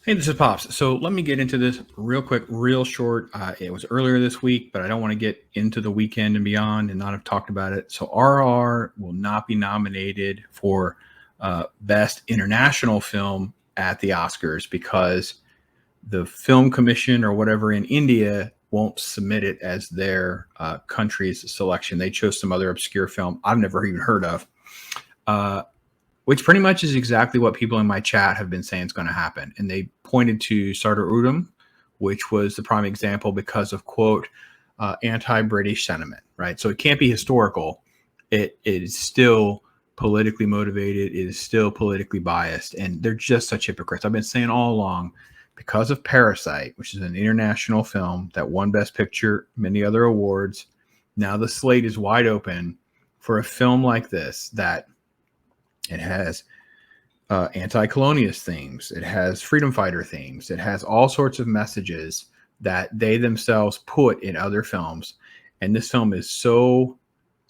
Hey, this is Pops. So let me get into this real quick, real short. It was earlier this week, but I don't want to get into the weekend and beyond and not have talked about it. So RRR will not be nominated for Best International Film at the Oscars because the film commission or whatever in India won't submit it as their country's selection. They chose some other obscure film I've never even heard of. Which pretty much is exactly what people in my chat have been saying is going to happen. And they pointed to Sardar Udom, which was the prime example because of, quote, anti-British sentiment, right? So it can't be historical. It is still politically motivated. It is still politically biased. And they're just such hypocrites. I've been saying all along, because of Parasite, which is an international film that won Best Picture, many other awards, now the slate is wide open for a film like this that it has anti-colonialist themes. It has freedom fighter themes. It has all sorts of messages that they themselves put in other films. And this film is so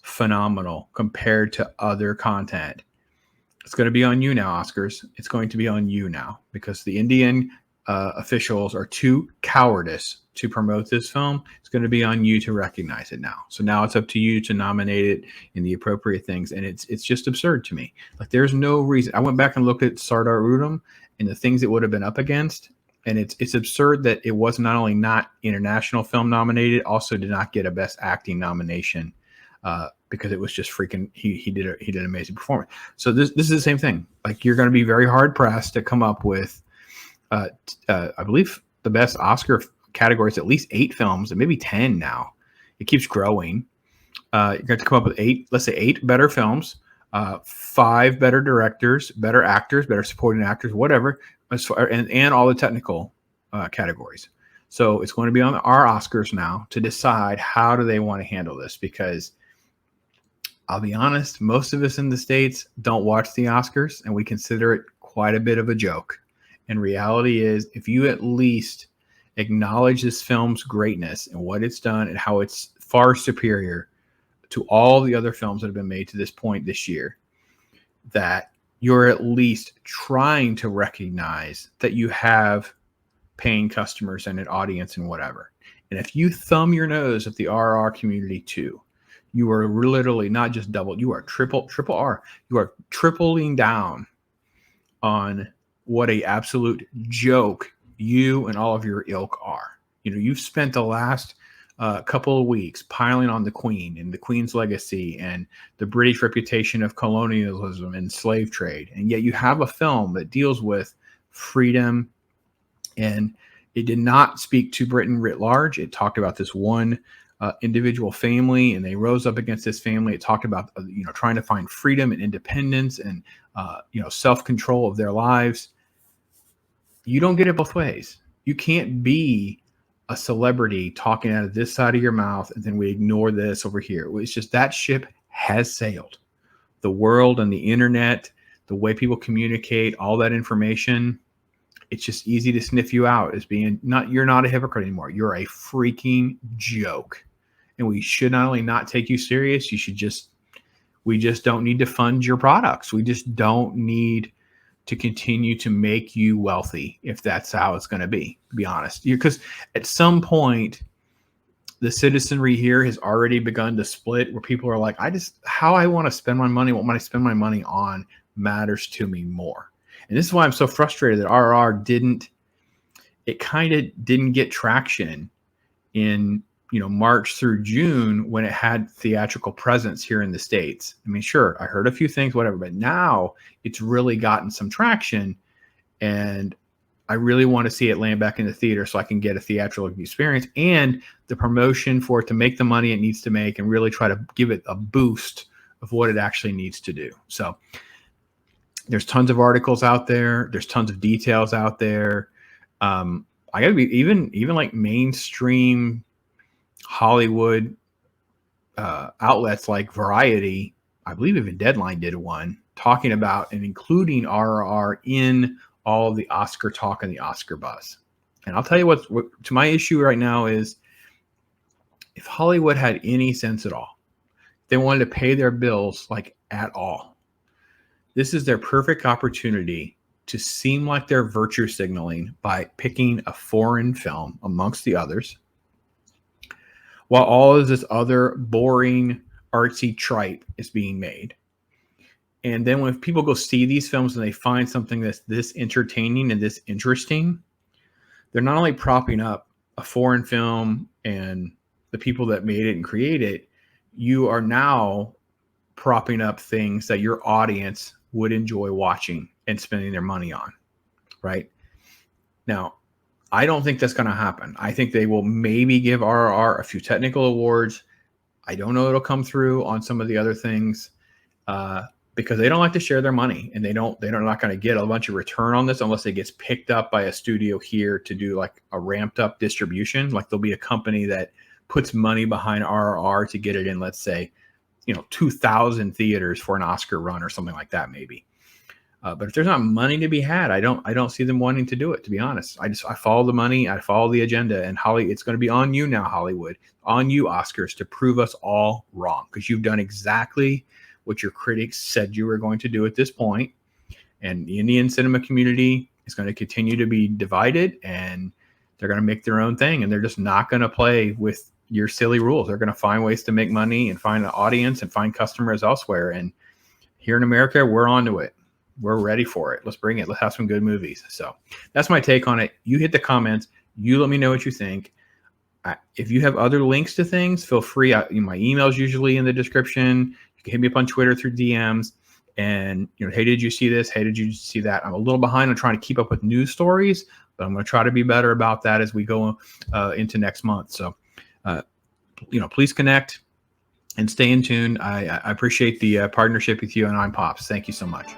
phenomenal compared to other content. It's going to be on you now, Oscars. It's going to be on you now because the Indian officials are too cowardice to promote this film. It's going to be on you to recognize it now. So now it's up to you to nominate it in the appropriate things. And it's just absurd to me. Like there's no reason. I went back and looked at Sardar Udom and the things it would have been up against. And it's absurd that it was not only not international film nominated, also did not get a best acting nomination because it was just freaking, he did an amazing performance. So this is the same thing. Like you're going to be very hard pressed to come up with I believe the best Oscar category is at least 8 films and maybe 10 now. It keeps growing. You're going to come up with 8 better films, 5 better directors, better actors, better supporting actors, whatever, and all the technical categories. So it's going to be on our Oscars now to decide how do they want to handle this because I'll be honest, most of us in the States don't watch the Oscars and we consider it quite a bit of a joke. And reality is, if you at least acknowledge this film's greatness and what it's done and how it's far superior to all the other films that have been made to this point this year, that you're at least trying to recognize that you have paying customers and an audience and whatever. And if you thumb your nose at the RR community too, you are literally not just double, you are triple R. You are tripling down on what a absolute joke you and all of your ilk are. You know, you've spent the last couple of weeks piling on the Queen and the Queen's legacy and the British reputation of colonialism and slave trade. And yet you have a film that deals with freedom, and it did not speak to Britain writ large. It talked about this one individual family, and they rose up against this family. It talked about, trying to find freedom and independence and, self-control of their lives. You don't get it both ways. You can't be a celebrity talking out of this side of your mouth and then we ignore this over here. It's just that ship has sailed. The world and the internet, the way people communicate, all that information, it's just easy to sniff you out as being you're not a hypocrite anymore. You're a freaking joke. And we should not only not take you serious, we just don't need to fund your products. We just don't need to continue to make you wealthy if that's how it's going to be honest. Because at some point, the citizenry here has already begun to split where people are like, how I want to spend my money, what I spend my money on matters to me more. And this is why I'm so frustrated that RRR didn't get traction in March through June when it had theatrical presence here in the States. I mean, sure, I heard a few things, whatever, but now it's really gotten some traction, and I really want to see it land back in the theater so I can get a theatrical experience and the promotion for it to make the money it needs to make and really try to give it a boost of what it actually needs to do. So there's tons of articles out there. There's tons of details out there. I gotta be even like mainstream Hollywood outlets like Variety, I believe even Deadline did one talking about and including RRR in all of the Oscar talk and the Oscar buzz. And I'll tell you what to my issue right now is if Hollywood had any sense at all, they wanted to pay their bills like at all, this is their perfect opportunity to seem like they're virtue signaling by picking a foreign film amongst the others, while all of this other boring, artsy tripe is being made. And then when people go see these films and they find something that's this entertaining and this interesting, they're not only propping up a foreign film and the people that made it and created it, you are now propping up things that your audience would enjoy watching and spending their money on, right? Now, I don't think that's going to happen. I think they will maybe give RRR a few technical awards. I don't know it'll come through on some of the other things because they don't like to share their money, and they're not going to get a bunch of return on this unless it gets picked up by a studio here to do like a ramped up distribution. Like there'll be a company that puts money behind RRR to get it in, let's say, 2,000 theaters for an Oscar run or something like that, maybe. But if there's not money to be had, I don't see them wanting to do it, to be honest. I follow the money, I follow the agenda, and it's going to be on you now, Hollywood, on you, Oscars, to prove us all wrong, because you've done exactly what your critics said you were going to do at this point. And the Indian cinema community is going to continue to be divided, and they're going to make their own thing, and they're just not going to play with your silly rules. They're going to find ways to make money and find an audience and find customers elsewhere. And here in America, we're onto it. We're ready for it. Let's bring it. Let's have some good movies. So that's my take on it. You hit the comments. You let me know what you think. If you have other links to things, feel free. My email's usually in the description. You can hit me up on Twitter through DMs. And, hey, did you see this? Hey, did you see that? I'm a little behind on trying to keep up with news stories, but I'm going to try to be better about that as we go into next month. So, please connect and stay in tune. I appreciate the partnership with you, and I'm Pops. Thank you so much.